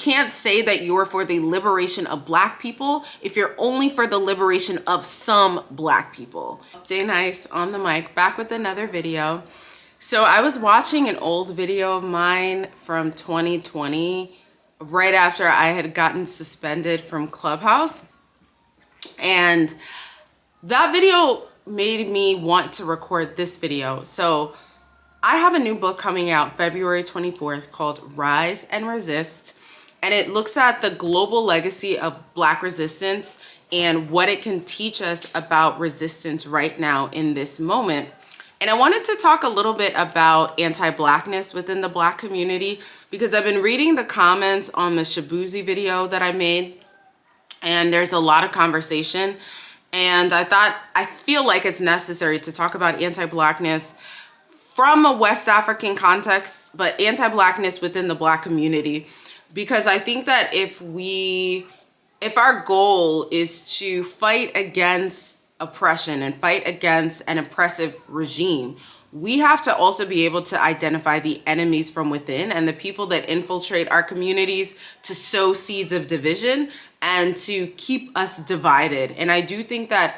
can't say that you're for the liberation of Black people if you're only for the liberation of some Black people. Day Nice on the mic, back with another video. So I was watching an old video of mine from 2020, right after I had gotten suspended from Clubhouse. And that video made me want to record this video. So I have a new book coming out February 24th called Rise and Resist. And it looks at the global legacy of Black resistance and what it can teach us about resistance right now in this moment. And I wanted to talk a little bit about anti-Blackness within the Black community, because I've been reading the comments on the Shabuzi video that I made, and there's a lot of conversation. And I feel like it's necessary to talk about anti-Blackness from a West African context, but anti-Blackness within the Black community, because I think that if our goal is to fight against oppression and fight against an oppressive regime, we have to also be able to identify the enemies from within and the people that infiltrate our communities to sow seeds of division and to keep us divided. And I do think that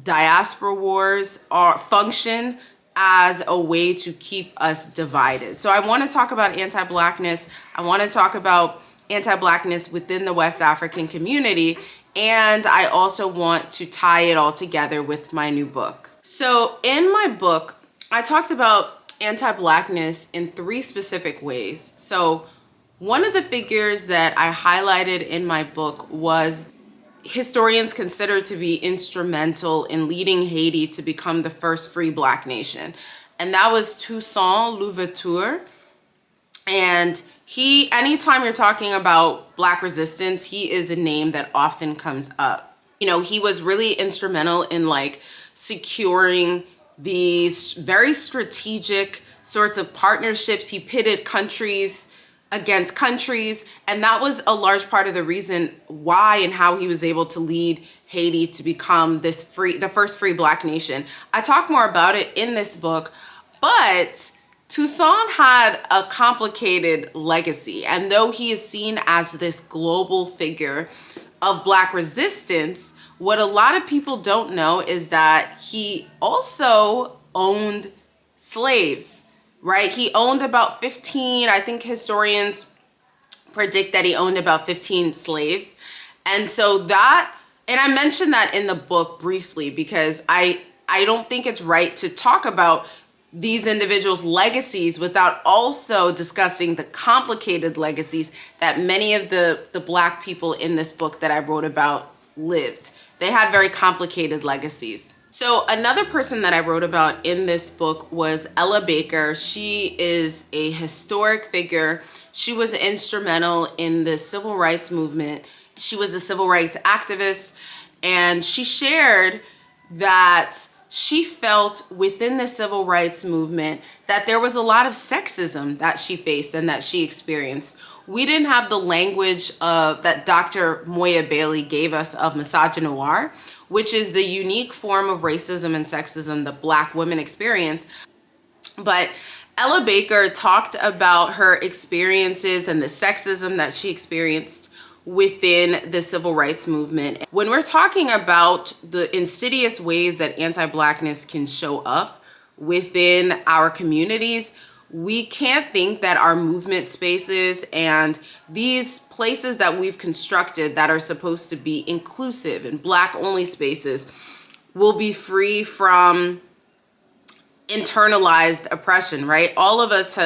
diaspora wars function as a way to keep us divided. So I want to talk about anti-Blackness. I want to talk about anti-Blackness within the West African community. And I also want to tie it all together with my new book. So in my book, I talked about anti-Blackness in 3 specific ways. So one of the figures that I highlighted in my book was historians consider to be instrumental in leading Haiti to become the first free Black nation. And that was Toussaint Louverture. And anytime you're talking about Black resistance, he is a name that often comes up. You know, he was really instrumental in securing these very strategic sorts of partnerships. He pitted countries against countries, and that was a large part of the reason why and how he was able to lead Haiti to become the first free Black nation. I talk more about it in this book, but Toussaint had a complicated legacy, and though he is seen as this global figure of Black resistance, what a lot of people don't know is that he also owned slaves, right? He owned about 15, I think historians predict that he owned about 15 slaves. And so and I mentioned that in the book briefly, because I don't think it's right to talk about these individuals' legacies without also discussing the complicated legacies that many of the Black people in this book that I wrote about lived. They had very complicated legacies. So another person that I wrote about in this book was Ella Baker. She is a historic figure. She was instrumental in the civil rights movement. She was a civil rights activist, and she shared that she felt within the civil rights movement that there was a lot of sexism that she faced and that she experienced. We didn't have the language that Dr. Moya Bailey gave us of misogynoir, which is the unique form of racism and sexism that Black women experience. But Ella Baker talked about her experiences and the sexism that she experienced within the civil rights movement. When we're talking about the insidious ways that anti-Blackness can show up within our communities, we can't think that our movement spaces and these places that we've constructed that are supposed to be inclusive and Black only spaces will be free from internalized oppression, right? All of us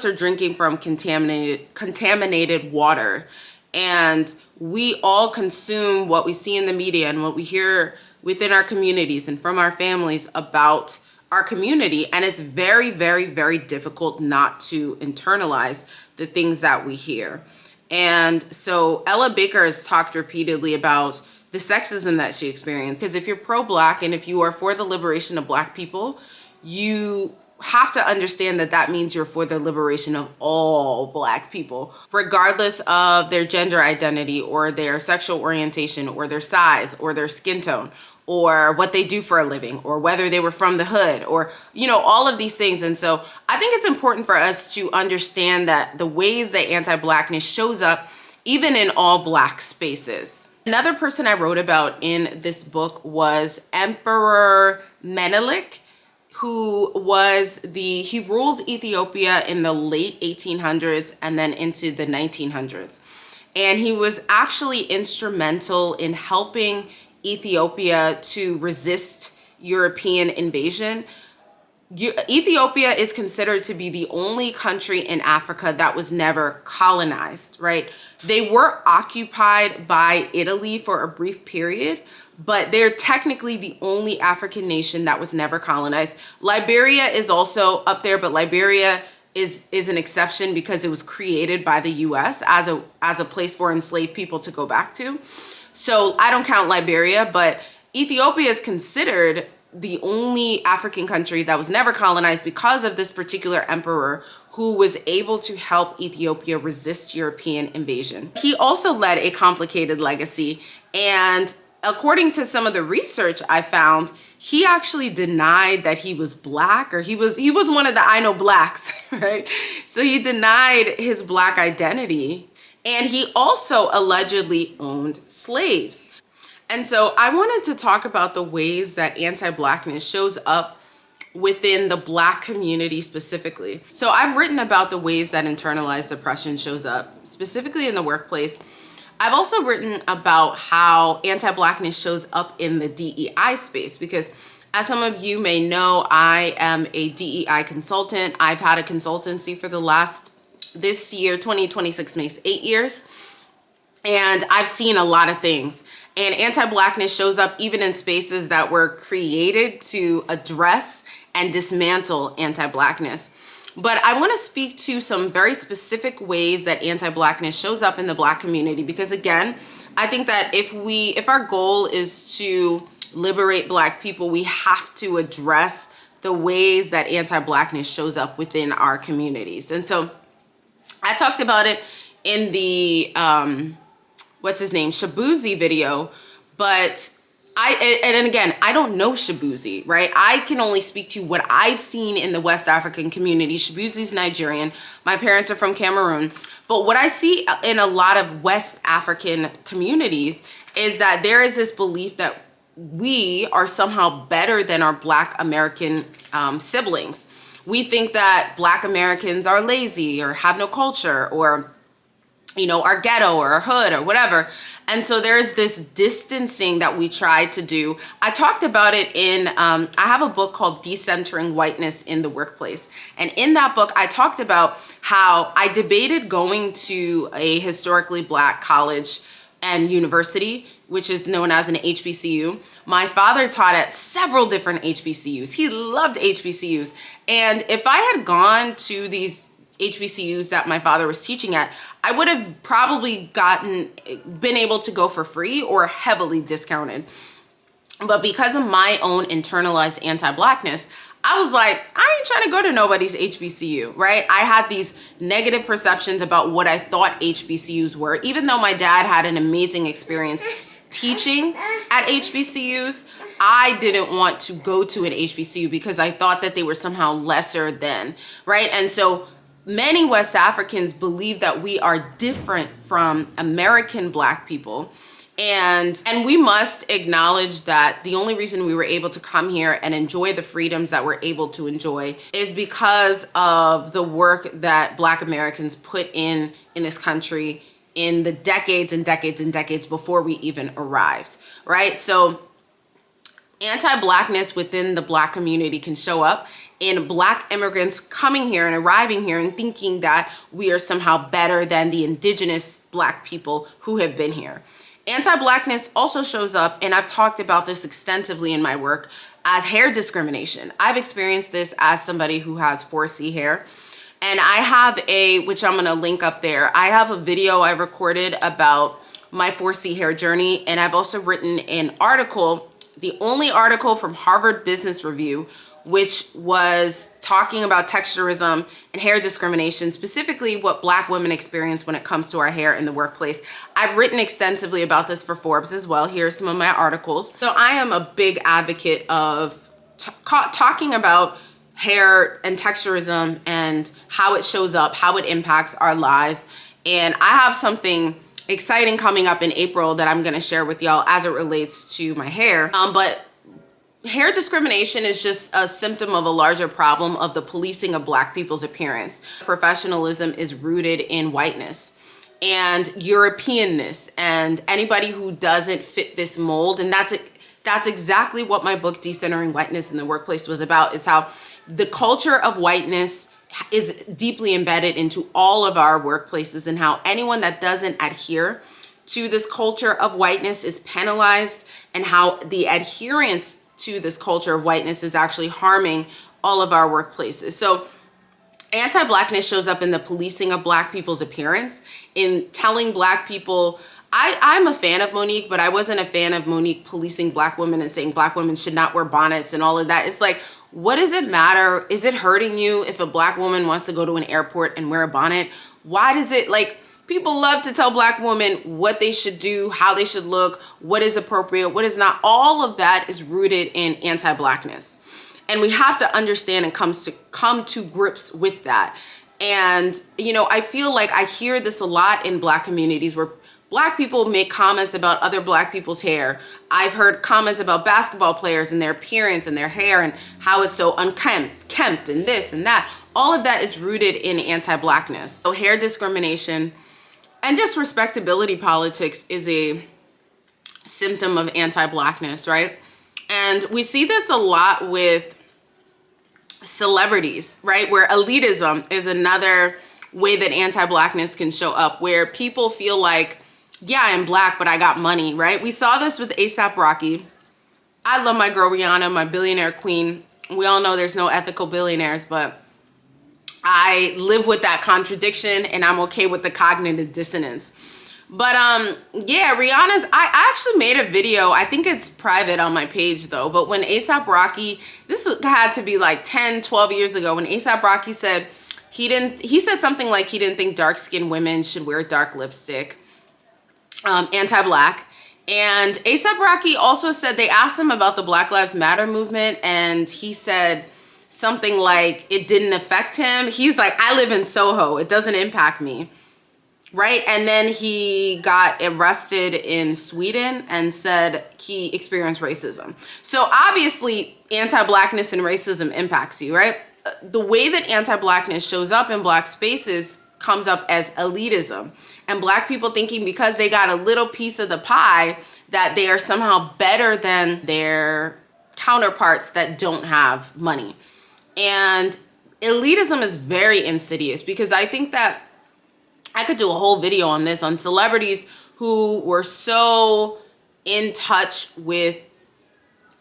are drinking from contaminated water, and we all consume what we see in the media and what we hear within our communities and from our families about our community. And it's very, very, very difficult not to internalize the things that we hear. And so Ella Baker has talked repeatedly about the sexism that she experienced. Because if you're pro-Black and if you are for the liberation of Black people, you have to understand that that means you're for the liberation of all Black people, regardless of their gender identity or their sexual orientation or their size or their skin tone or what they do for a living or whether they were from the hood or, you know, all of these things. And so I think it's important for us to understand that the ways that anti-Blackness shows up even in all Black spaces. Another person I wrote about in this book was Emperor Menelik, who he ruled Ethiopia in the late 1800s and then into the 1900s. And he was actually instrumental in helping Ethiopia to resist European invasion. Ethiopia is considered to be the only country in Africa that was never colonized, right? They were occupied by Italy for a brief period, but they're technically the only African nation that was never colonized. Liberia is also up there, but Liberia is an exception because it was created by the US as a place for enslaved people to go back to. So I don't count Liberia, but Ethiopia is considered the only African country that was never colonized because of this particular emperor who was able to help Ethiopia resist European invasion. He also led a complicated legacy, and according to some of the research I found, he actually denied that he was Black, or he was one of the I know Blacks, right? So he denied his Black identity, and he also allegedly owned slaves. And so I wanted to talk about the ways that anti-Blackness shows up within the Black community specifically. So I've written about the ways that internalized oppression shows up, specifically in the workplace. I've also written about how anti-Blackness shows up in the DEI space, because as some of you may know, I am a DEI consultant. I've had a consultancy for this year, 2026 makes 8 years. And I've seen a lot of things. And anti-Blackness shows up even in spaces that were created to address and dismantle anti-Blackness. But I want to speak to some very specific ways that anti-Blackness shows up in the Black community, because again, I think that if our goal is to liberate Black people, we have to address the ways that anti-Blackness shows up within our communities. And so I talked about it in the Shabuzi video, but again, I don't know Shabuzi, right? I can only speak to what I've seen in the West African community. Shabuzi's Nigerian. My parents are from Cameroon. But what I see in a lot of West African communities is that there is this belief that we are somehow better than our Black American siblings. We think that Black Americans are lazy or have no culture, or our ghetto or our hood or whatever. And so there's this distancing that we try to do. I talked about it in, I have a book called Decentering Whiteness in the Workplace. And in that book, I talked about how I debated going to a historically Black college and university, which is known as an HBCU. My father taught at several different HBCUs. He loved HBCUs. And if I had gone to these HBCUs that my father was teaching at, I would have probably been able to go for free or heavily discounted. But because of my own internalized anti-Blackness, I was like, I ain't trying to go to nobody's HBCU, right? I had these negative perceptions about what I thought HBCUs were, even though my dad had an amazing experience teaching at HBCUs. I didn't want to go to an HBCU because I thought that they were somehow lesser than, right? And so many West Africans believe that we are different from American Black people. And we must acknowledge that the only reason we were able to come here and enjoy the freedoms that we're able to enjoy is because of the work that Black Americans put in this country in the decades and decades and decades before we even arrived, right? So anti-Blackness within the Black community can show up in Black immigrants coming here and arriving here and thinking that we are somehow better than the indigenous Black people who have been here. Anti-Blackness also shows up, and I've talked about this extensively in my work, as hair discrimination. I've experienced this as somebody who has 4C hair. And I have which I'm gonna link up there, I have a video I recorded about my 4C hair journey, and I've also written an article, the only article from Harvard Business Review, which was talking about texturism and hair discrimination, specifically what Black women experience when it comes to our hair in the workplace. I've written extensively about this for Forbes as well. Here are some of my articles. So I am a big advocate of talking about hair and texturism and how it shows up, how it impacts our lives. And I have something exciting coming up in April that I'm gonna share with y'all as it relates to my hair. But hair discrimination is just a symptom of a larger problem of the policing of Black people's appearance. Professionalism is rooted in whiteness and Europeanness, and anybody who doesn't fit this mold, and that's exactly what my book Decentering Whiteness in the Workplace was about, is how the culture of whiteness is deeply embedded into all of our workplaces, and how anyone that doesn't adhere to this culture of whiteness is penalized, and how the adherence to this culture of whiteness is actually harming all of our workplaces. So anti-Blackness shows up in the policing of Black people's appearance, in telling Black people, I'm a fan of Monique, but I wasn't a fan of Monique policing Black women and saying Black women should not wear bonnets and all of that. It's like, what does it matter? Is it hurting you if a Black woman wants to go to an airport and wear a bonnet? Why does it, like, people love to tell Black women what they should do, how they should look, what is appropriate, what is not. All of that is rooted in anti-Blackness. And we have to understand and come to grips with that. And, you know, I feel like I hear this a lot in Black communities where Black people make comments about other Black people's hair. I've heard comments about basketball players and their appearance and their hair and how it's so unkempt and this and that. All of that is rooted in anti-Blackness. So hair discrimination and just respectability politics is a symptom of anti-Blackness, right? And we see this a lot with celebrities, right? Where elitism is another way that anti-Blackness can show up, where people feel like, yeah, I'm Black, but I got money, right? We saw this with A$AP Rocky. I love my girl Rihanna, my billionaire queen. We all know there's no ethical billionaires, but I live with that contradiction and I'm okay with the cognitive dissonance. But yeah, I actually made a video, I think it's private on my page though, but when A$AP Rocky, had to be like 10, 12 years ago, when A$AP Rocky said, he said something like he didn't think dark-skinned women should wear dark lipstick, anti-Black. And A$AP Rocky also said, they asked him about the Black Lives Matter movement, and he said something like it didn't affect him. He's like, I live in Soho, it doesn't impact me, right? And then he got arrested in Sweden and said he experienced racism. So obviously anti-Blackness and racism impacts you, right? The way that anti-Blackness shows up in Black spaces comes up as elitism, and Black people thinking because they got a little piece of the pie that they are somehow better than their counterparts that don't have money. And elitism is very insidious, because I think that I could do a whole video on this, on celebrities who were so in touch with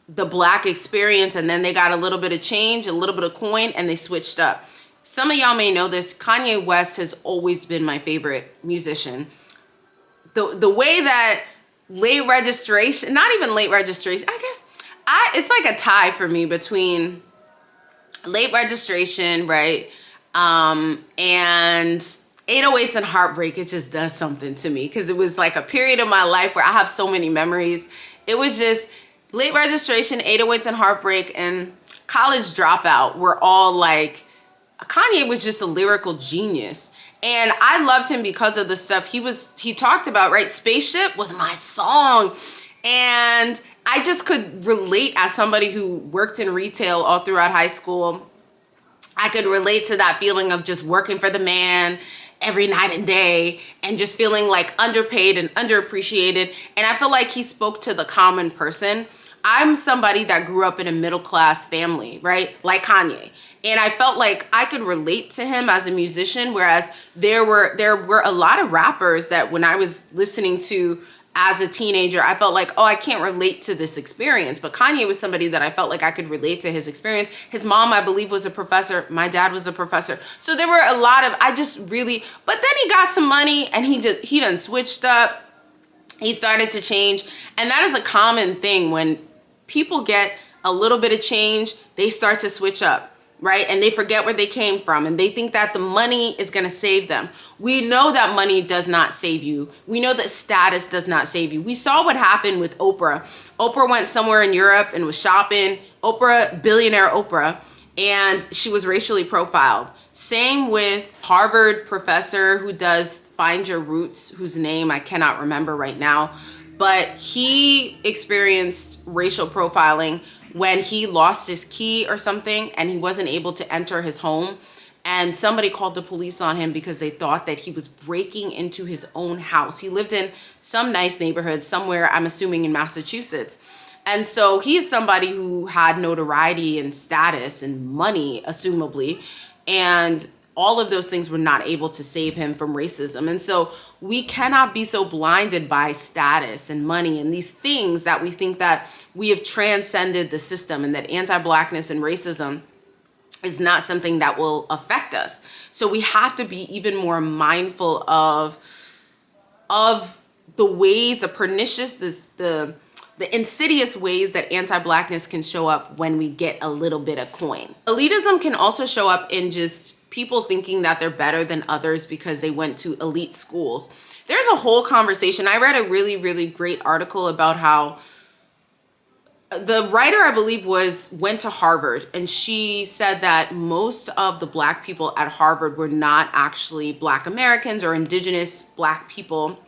the Black experience, and then they got a little bit of change, a little bit of coin, and they switched up. Some of y'all may know this, Kanye West has always been my favorite musician. The way that late registration, not even late registration, I guess, it's like a tie for me between late registration, right? And 808s and Heartbreak. It just does something to me, because it was like a period of my life where I have so many memories. It was just late registration, 808s and Heartbreak, and College Dropout were all like, Kanye was just a lyrical genius. And I loved him because of the stuff he talked about, right? Spaceship was my song. And I just could relate as somebody who worked in retail all throughout high school. I could relate to that feeling of just working for the man every night and day and just feeling like underpaid and underappreciated. And I feel like he spoke to the common person. I'm somebody that grew up in a middle-class family, right? Like Kanye. And I felt like I could relate to him as a musician, whereas there were a lot of rappers that when I was listening to as a teenager, I felt like, oh, I can't relate to this experience. But Kanye was somebody that I felt like I could relate to his experience. His mom, I believe, was a professor. My dad was a professor. So there were a lot of, but then he got some money and he done switched up. He started to change. And that is a common thing when people get a little bit of change, they start to switch up, right? And they forget where they came from, and they think that the money is going to save them. We know that money does not save you. We know that status does not save you. We saw what happened with Oprah. Oprah went somewhere in Europe and was shopping. Oprah, billionaire Oprah, and she was racially profiled. Same with Harvard professor who does Find Your Roots, whose name I cannot remember right now, but he experienced racial profiling when he lost his key or something and he wasn't able to enter his home, and somebody called the police on him because they thought that he was breaking into his own house. He lived in some nice neighborhood somewhere, I'm assuming in Massachusetts. And so he is somebody who had notoriety and status and money, assumably, and all of those things were not able to save him from racism. And so we cannot be so blinded by status and money and these things that we think that we have transcended the system and that anti-Blackness and racism is not something that will affect us. So we have to be even more mindful of the ways, the pernicious, the insidious ways that anti-Blackness can show up when we get a little bit of coin. Elitism can also show up in just people thinking that they're better than others because they went to elite schools. There's a whole conversation. I read a really, really great article about how the writer, I believe, went to Harvard, and she said that most of the Black people at Harvard were not actually Black Americans or indigenous Black people.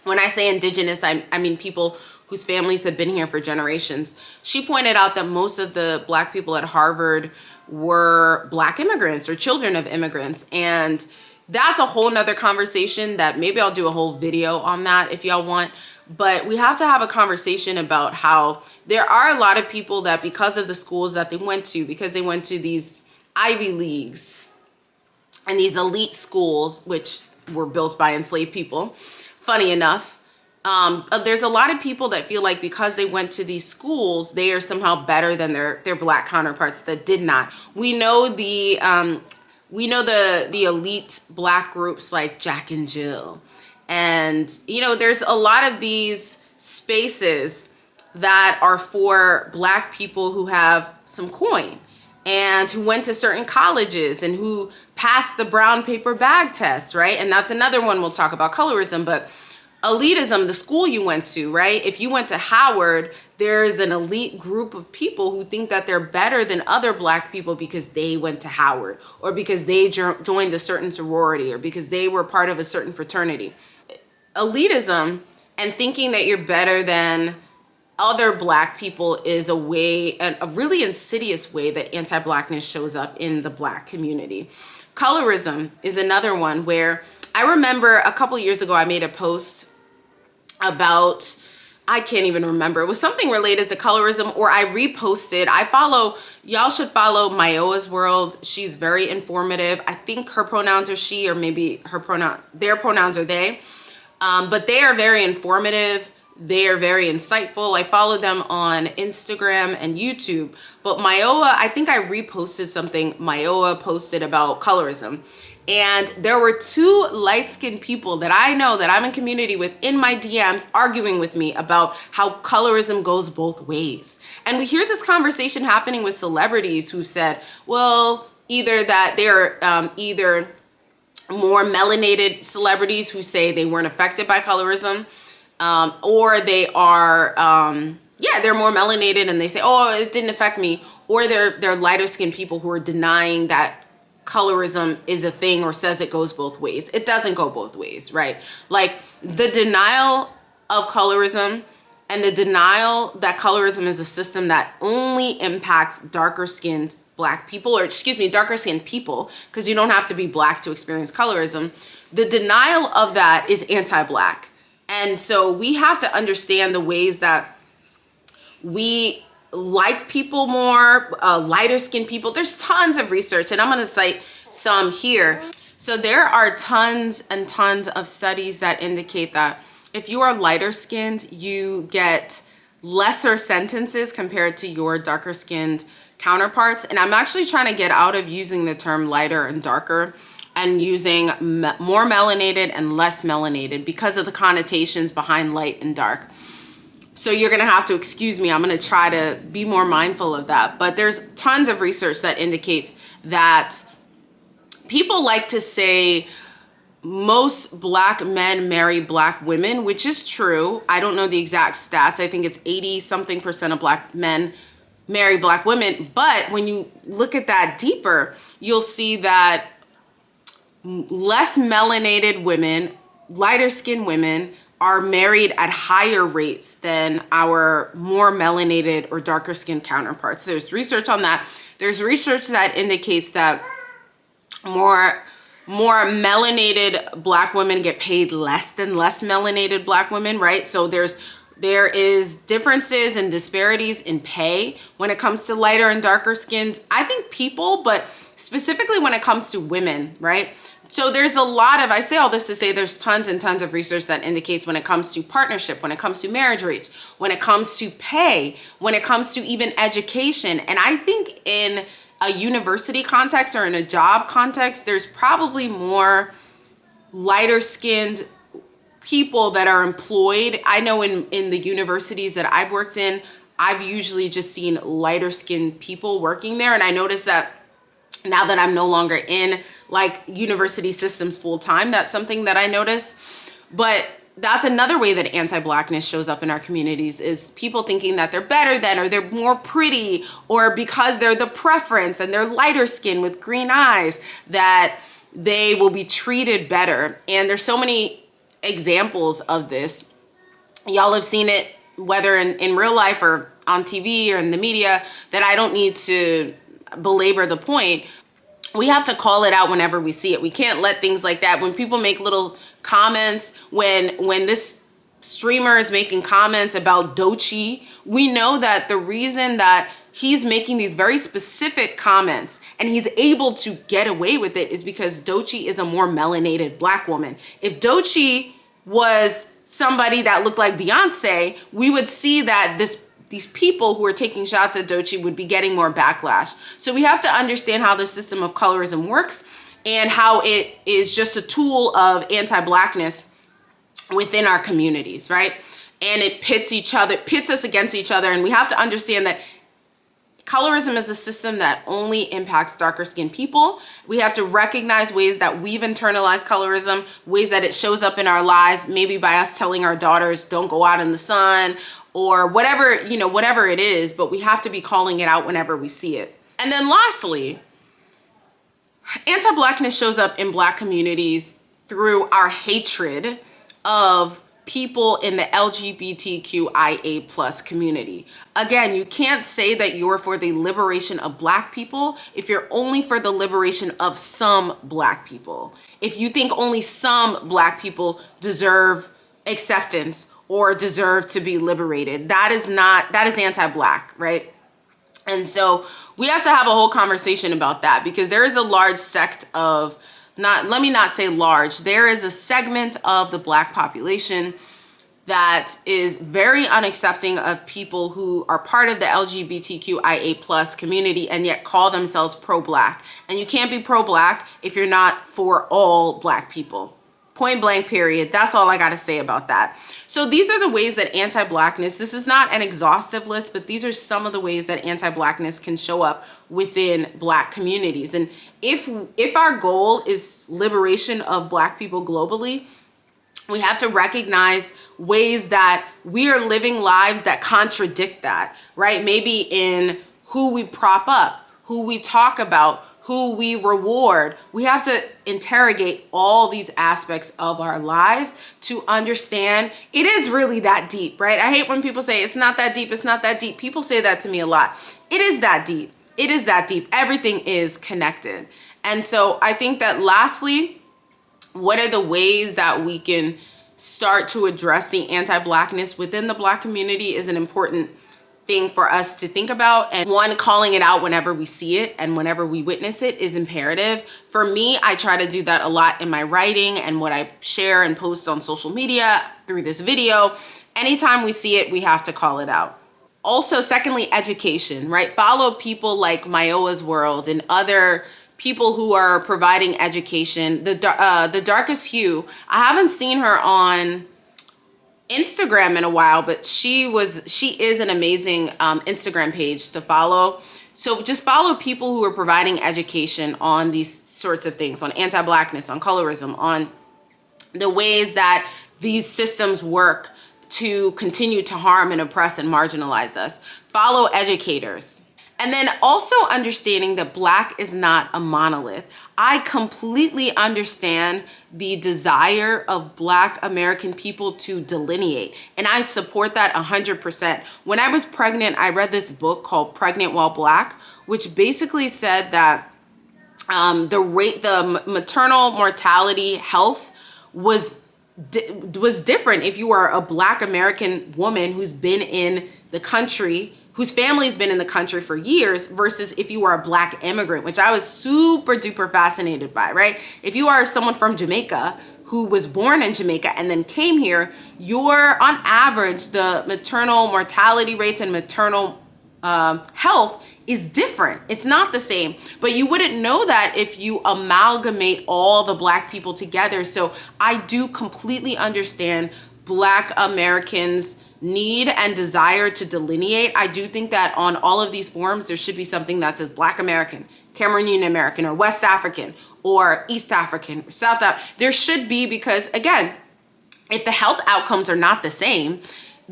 When I say indigenous, I mean people whose families have been here for generations. She pointed out that most of the Black people at Harvard were Black immigrants or children of immigrants. And that's a whole nother conversation that maybe I'll do a whole video on that if y'all want. But we have to have a conversation about how there are a lot of people that because of the schools that they went to, because they went to these Ivy Leagues and these elite schools, which were built by enslaved people, funny enough, there's a lot of people that feel like because they went to these schools, they are somehow better than their Black counterparts that did not. We know the elite Black groups like Jack and Jill. And, you know, there's a lot of these spaces that are for Black people who have some coin and who went to certain colleges and who passed the brown paper bag test, right? And that's another one we'll talk about, colorism, but elitism, the school you went to, right? If you went to Howard, there's an elite group of people who think that they're better than other Black people because they went to Howard or because they joined a certain sorority or because they were part of a certain fraternity. Elitism and thinking that you're better than other Black people is a really insidious way that anti-Blackness shows up in the Black community. Colorism is another one where I remember a couple years ago I made a post about, I can't even remember, it was something related to colorism, or I reposted. Y'all should follow Mayoa's World. She's very informative. I think her pronouns are she, or maybe their pronouns are they. But they are very informative. They are very insightful. I follow them on Instagram and YouTube. But Mayoa, I think I reposted something Mayoa posted about colorism. And there were two light-skinned people that I know that I'm in community with in my DMs arguing with me about how colorism goes both ways. And we hear this conversation happening with celebrities who said, well, either that they're either more melanated celebrities who say they weren't affected by colorism, or they are, they're more melanated and they say, oh, it didn't affect me. Or they're lighter skinned people who are denying that colorism is a thing or says it goes both ways. It doesn't go both ways, right? Like the denial of colorism and the denial that colorism is a system that only impacts darker skinned Black people, or darker skinned people, because you don't have to be Black to experience colorism. The denial of that is anti-Black. And so we have to understand the ways that we like people more, lighter skinned people. There's tons of research, and I'm going to cite some here. So there are tons and tons of studies that indicate that if you are lighter skinned, you get lesser sentences compared to your darker skinned counterparts. And I'm actually trying to get out of using the term lighter and darker and using more melanated and less melanated because of the connotations behind light and dark. So you're gonna have to excuse me. I'm gonna try to be more mindful of that. But there's tons of research that indicates that people like to say most black men marry black women, which is true. I don't know the exact stats. I think it's 80-something% of black men marry black women. But when you look at that deeper, you'll see that less melanated women, lighter skinned women are married at higher rates than our more melanated or darker skinned counterparts. There's research on that. There's research that indicates that more melanated black women get paid less than less melanated black women, right? So there is differences and disparities in pay when it comes to lighter and darker skinned, I think, people, but specifically when it comes to women, right? So there's a lot of, I say all this to say there's tons and tons of research that indicates when it comes to partnership, when it comes to marriage rates, when it comes to pay, when it comes to even education. And I think in a university context or in a job context, there's probably more lighter skinned people that are employed. I know in the universities that I've worked in, I've usually just seen lighter skinned people working there. And I noticed that now that I'm no longer in like university systems full time, that's something that I notice. But that's another way that anti-Blackness shows up in our communities, is people thinking that they're better than, or they're more pretty, or because they're the preference and they're lighter skin with green eyes, that they will be treated better. And there's so many examples of this. Y'all have seen it, whether in real life or on TV or in the media, that I don't need to belabor the point. We have to call it out whenever we see it. We can't let things like that, when people make little comments, when this streamer is making comments about Doechii, we know that the reason that he's making these very specific comments and he's able to get away with it is because Doechii is a more melanated black woman. If Doechii was somebody that looked like Beyonce, we would see that these people who are taking shots at Doechii would be getting more backlash. So we have to understand how the system of colorism works and how it is just a tool of anti-Blackness within our communities, right? And it pits us against each other. And we have to understand that colorism is a system that only impacts darker skinned people. We have to recognize ways that we've internalized colorism, ways that it shows up in our lives, maybe by us telling our daughters, don't go out in the sun, or whatever it is, but we have to be calling it out whenever we see it. And then lastly, anti-Blackness shows up in Black communities through our hatred of people in the LGBTQIA plus community. Again, you can't say that you're for the liberation of Black people if you're only for the liberation of some Black people. If you think only some Black people deserve acceptance or deserve to be liberated, that is anti-Black, right? And so we have to have a whole conversation about that, because there is a large sect of, let me not say large, there is a segment of the Black population that is very unaccepting of people who are part of the LGBTQIA plus community and yet call themselves pro-Black. And you can't be pro-Black if you're not for all Black people. Point blank, period. That's all I got to say about that. So these are the ways that anti-Blackness, this is not an exhaustive list, but these are some of the ways that anti-Blackness can show up within Black communities. And if our goal is liberation of Black people globally, we have to recognize ways that we are living lives that contradict that, right? Maybe in who we prop up, who we talk about, who we reward. We have to interrogate all these aspects of our lives to understand it is really that deep, right? I hate when people say it's not that deep, it's not that deep. People say that to me a lot. It is that deep. It is that deep. Everything is connected. And so I think that lastly, what are the ways that we can start to address the anti-Blackness within the Black community is an important thing for us to think about. And one, calling it out whenever we see it and whenever we witness it is imperative. For me, I try to do that a lot in my writing and what I share and post on social media through this video. Anytime we see it, we have to call it out. Also, secondly, education, right? Follow people like Mayowa's World and other people who are providing education. The Darkest Hue, I haven't seen her on Instagram in a while, but she is an amazing Instagram page to follow. So just follow people who are providing education on these sorts of things, on anti-Blackness, on colorism, on the ways that these systems work to continue to harm and oppress and marginalize us. Follow educators. And then also understanding that Black is not a monolith. I completely understand the desire of Black American people to delineate, and I support that 100%. When I was pregnant, I read this book called Pregnant While Black, which basically said that the maternal mortality health was different if you are a Black American woman who's been in the country, whose family's been in the country for years, versus if you are a Black immigrant, which I was super duper fascinated by, right? If you are someone from Jamaica who was born in Jamaica and then came here, you're on average, the maternal mortality rates and maternal health is different. It's not the same, but you wouldn't know that if you amalgamate all the Black people together. So I do completely understand Black Americans' need and desire to delineate. I do think that on all of these forms, there should be something that says Black American, Cameroonian American, or West African, or East African, or South African. There should be, because again, if the health outcomes are not the same,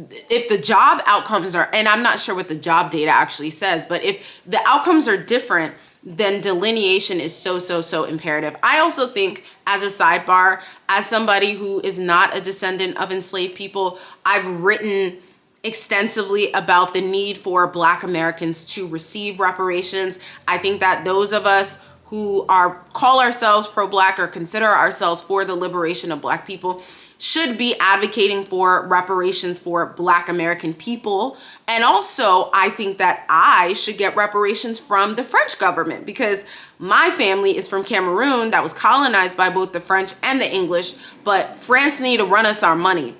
if the job outcomes are, and I'm not sure what the job data actually says, but if the outcomes are different, then delineation is so imperative. I also think, as a sidebar, as somebody who is not a descendant of enslaved people, I've written extensively about the need for Black Americans to receive reparations. I think that those of us who call ourselves pro-Black or consider ourselves for the liberation of Black people should be advocating for reparations for Black American people. And also, I think that I should get reparations from the French government, because my family is from Cameroon that was colonized by both the French and the English, but France need to run us our money.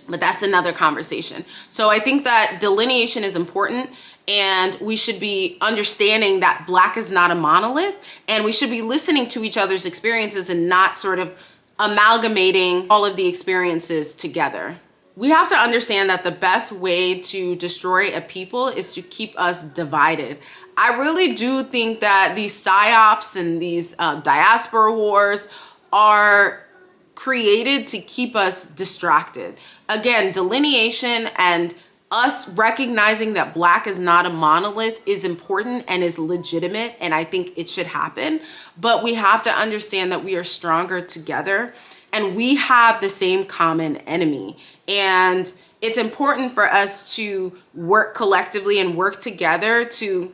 But that's another conversation. So I think that delineation is important, and we should be understanding that Black is not a monolith, and we should be listening to each other's experiences and not sort of amalgamating all of the experiences together. We have to understand that the best way to destroy a people is to keep us divided. I really do think that these psyops and these diaspora wars are created to keep us distracted. Again, delineation and us recognizing that Black is not a monolith is important and is legitimate, and I think it should happen. But we have to understand that we are stronger together and we have the same common enemy. And it's important for us to work collectively and work together to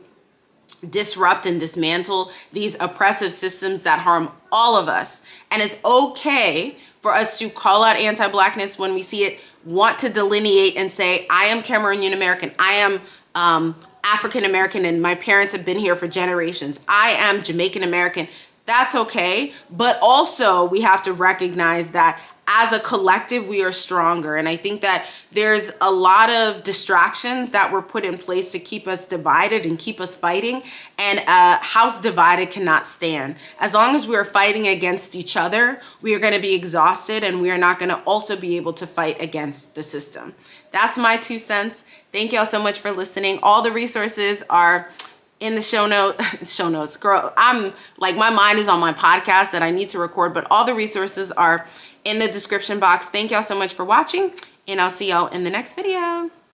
disrupt and dismantle these oppressive systems that harm all of us. And it's okay for us to call out anti-Blackness when we see it, want to delineate and say, I am Cameroonian American, I am African American, and my parents have been here for generations, I am Jamaican American. That's okay. But also we have to recognize that as a collective, we are stronger. And I think that there's a lot of distractions that were put in place to keep us divided and keep us fighting. And a house divided cannot stand. As long as we are fighting against each other, we are going to be exhausted, and we are not going to also be able to fight against the system. That's my 2 cents. Thank y'all so much for listening. All the resources are in the show notes. Girl, I'm like, my mind is on my podcast that I need to record, but all the resources are in the description box. Thank y'all so much for watching, and I'll see y'all in the next video.